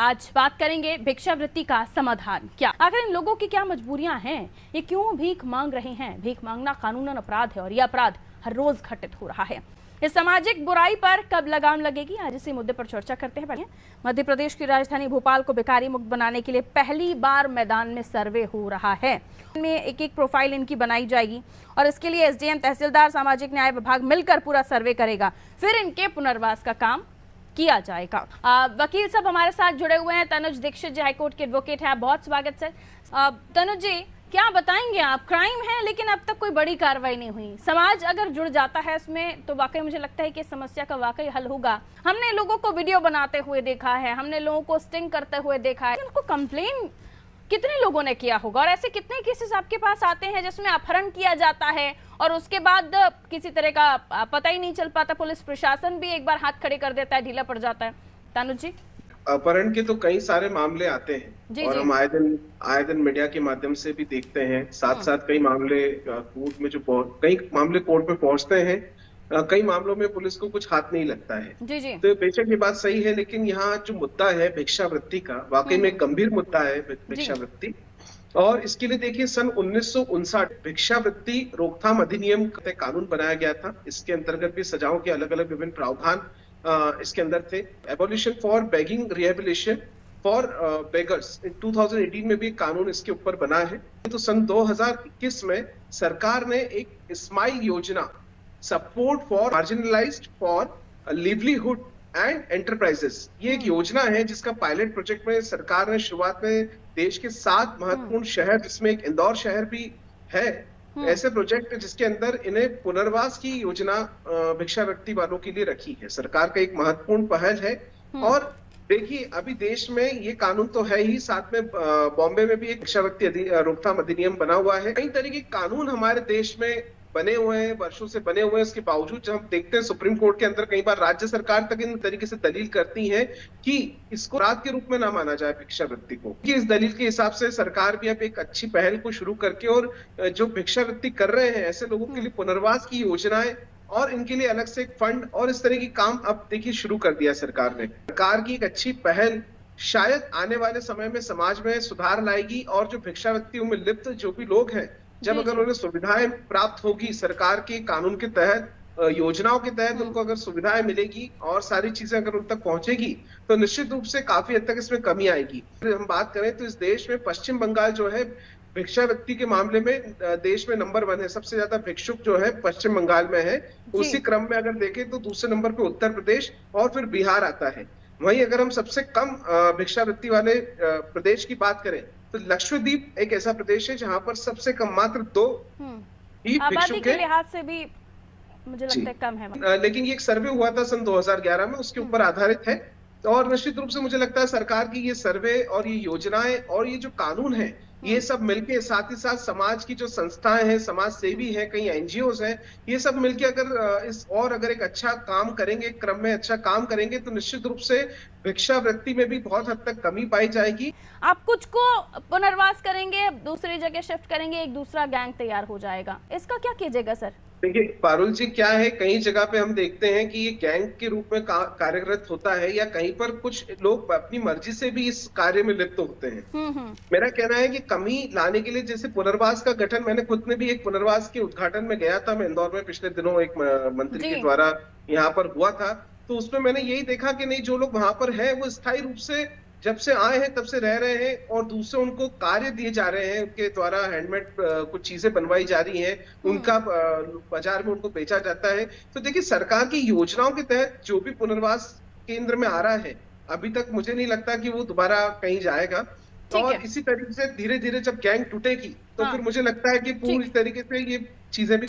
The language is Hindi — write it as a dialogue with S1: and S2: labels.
S1: आज बात करेंगे भिक्षावृत्ति का समाधान क्या, आखिर इन लोगों की क्या मजबूरियां हैं, ये क्यों भीख मांग रहे हैं। भीख मांगना कानूनन अपराध है और यह अपराध हर रोज घटित हो रहा है। इस सामाजिक बुराई पर कब लगाम लगेगी, आज इसी मुद्दे पर चर्चा करते हैं। मध्य प्रदेश की राजधानी भोपाल को भिखारी मुक्त बनाने के लिए पहली बार मैदान में सर्वे हो रहा है। इनमें एक प्रोफाइल इनकी बनाई जाएगी और इसके लिए एसडीएम, तहसीलदार, सामाजिक न्याय विभाग मिलकर पूरा सर्वे करेगा, फिर इनके पुनर्वास का काम किया जाएगा। वकील साहब हमारे साथ जुड़े हुए हैं। तनुज दीक्षित जी हाईकोर्ट के एडवोकेट हैं, बहुत स्वागत सर। तनुज जी, क्या बताएंगे आप, क्राइम है लेकिन अब तक कोई बड़ी कार्रवाई नहीं हुई। समाज अगर जुड़ जाता है इसमें तो वाकई मुझे लगता है कि समस्या का वाकई हल होगा। हमने लोगों को वीडियो बनाते हुए देखा है, हमने लोगों को स्टिंग करते हुए देखा है, उनको कंप्लेन कितने लोगों ने किया होगा और ऐसे कितने केसेस आपके पास आते हैं जिसमें अपहरण किया जाता है और उसके बाद किसी तरह का पता ही नहीं चल पाता, पुलिस प्रशासन भी एक बार हाथ खड़े कर देता है, ढीला पड़ जाता है। तनुज जी,
S2: अपहरण के तो कई सारे मामले आते हैं और हम आए दिन मीडिया के माध्यम से भी देखते हैं। साथ साथ कई मामले कोर्ट में कोर्ट में पहुंचते हैं। कई मामलों में पुलिस को कुछ हाथ नहीं लगता है। तो बेशक ये बात सही है, लेकिन यहाँ जो मुद्दा है भिक्षावृत्ति का, वाकई में गंभीर मुद्दा है भिक्षावृत्ति। और इसके लिए देखिए, सन 1959 भिक्षावृत्ति रोकथाम अधिनियम कानून बनाया गया था। इसके अंतर्गत भी सजाओं के अलग अलग विभिन्न प्रावधान इसके अंदर थे। Abolition for begging rehabilitation for beggars 2018 में भी कानून इसके ऊपर बना है। तो सन 2021 में सरकार ने एक स्माइल योजना, support for marginalised for livelihood and enterprises, ये एक योजना है जिसका पायलट प्रोजेक्ट में सरकार ने शुरुआत में देश के 7 महत्वपूर्ण शहर, जिसमें एक इंदौर शहर भी है, ऐसे प्रोजेक्ट जिसके अंदर इन्हें पुनर्वास की योजना भिक्षावृत्ति वालों के लिए रखी है। सरकार का एक महत्वपूर्ण पहल है। और देखिए, अभी देश में ये कानून तो है ही, साथ में बॉम्बे में भी एक भिक्षावृत्ति रोकथाम अधिनियम बना हुआ है। कई तरह के कानून हमारे देश में बने हुए हैं, वर्षों से बने हुए हैं। इसके बावजूद जब हम देखते हैं सुप्रीम कोर्ट के अंदर कई बार राज्य सरकार तक इन तरीके से दलील करती है कि इसको अपराध के रूप में ना माना जाए भिक्षावृत्ति को, कि इस दलील के हिसाब से सरकार भी अब एक अच्छी पहल को शुरू करके और जो भिक्षावृत्ति कर रहे हैं ऐसे लोगों के लिए पुनर्वास की योजनाएं और इनके लिए अलग से एक फंड और इस तरह की काम अब देखिए शुरू कर दिया सरकार ने। सरकार की एक अच्छी पहल शायद आने वाले समय में समाज में सुधार लाएगी और जो भिक्षावृत्तियों में लिप्त जो भी लोग हैं, जब अगर उन्हें सुविधाएं प्राप्त होगी सरकार के कानून के तहत, योजनाओं के तहत उनको अगर सुविधाएं मिलेगी और सारी चीजें अगर उन तक पहुंचेगी, तो निश्चित रूप से काफी हद तक इसमें कमी आएगी। हम बात करें तो इस देश में पश्चिम बंगाल जो है भिक्षावृत्ति के मामले में देश में नंबर 1 है। सबसे ज्यादा भिक्षुक जो है पश्चिम बंगाल में है। उसी क्रम में अगर देखें तो दूसरे नंबर पे उत्तर प्रदेश और फिर बिहार आता है। वहीं अगर हम सबसे कम भिक्षावृत्ति वाले प्रदेश की बात करें तो लक्षद्वीप एक ऐसा प्रदेश है जहां पर सबसे कम मात्र 2 ही भिक्षुक के
S1: लिहाज से भी मुझे लगता है कम है।
S2: लेकिन ये एक सर्वे हुआ था सन 2011 में, उसके ऊपर आधारित है। और निश्चित रूप से मुझे लगता है सरकार की ये सर्वे और ये योजनाएं और ये जो कानून है, ये सब मिलके, साथ ही साथ समाज की जो संस्थाएं हैं, समाज सेवी हैं, कई एनजीओज हैं, ये सब मिलके अगर एक अच्छा काम करेंगे, क्रम में अच्छा काम करेंगे, तो निश्चित रूप से भिक्षावृत्ति में भी बहुत हद तक कमी पाई जाएगी।
S1: आप कुछ को पुनर्वास करेंगे, दूसरी जगह शिफ्ट करेंगे, एक दूसरा गैंग तैयार हो जाएगा, इसका क्या कीजिएगा सर?
S2: देखिए पारुल जी, क्या है, कई जगह पे हम देखते हैं कि ये गैंग के रूप में कार्यरत होता है, या कहीं पर कुछ लोग अपनी मर्जी से भी इस कार्य में लिप्त होते हैं। मेरा कहना है कि कमी लाने के लिए, जैसे पुनर्वास का गठन, मैंने खुद ने भी एक पुनर्वास के उद्घाटन में गया था, मैं इंदौर में पिछले दिनों एक मंत्री के द्वारा यहाँ पर हुआ था, तो उसमें मैंने यही देखा कि नहीं, जो लोग वहां पर है वो स्थायी रूप से जब से आए हैं तब से रह रहे हैं और दूसरे उनको कार्य दिए जा रहे हैं, उनके द्वारा हैंडमेड कुछ चीजें बनवाई जा रही हैं, उनका बाजार में उनको बेचा जाता है। तो देखिए, सरकार की योजनाओं के तहत जो भी पुनर्वास केंद्र में आ रहा है, अभी तक मुझे नहीं लगता कि वो दोबारा कहीं जाएगा। और इसी तरीके से धीरे धीरे जब गैंग टूटेगी तो फिर मुझे लगता है कि पूरी तरीके से ये चीजें भी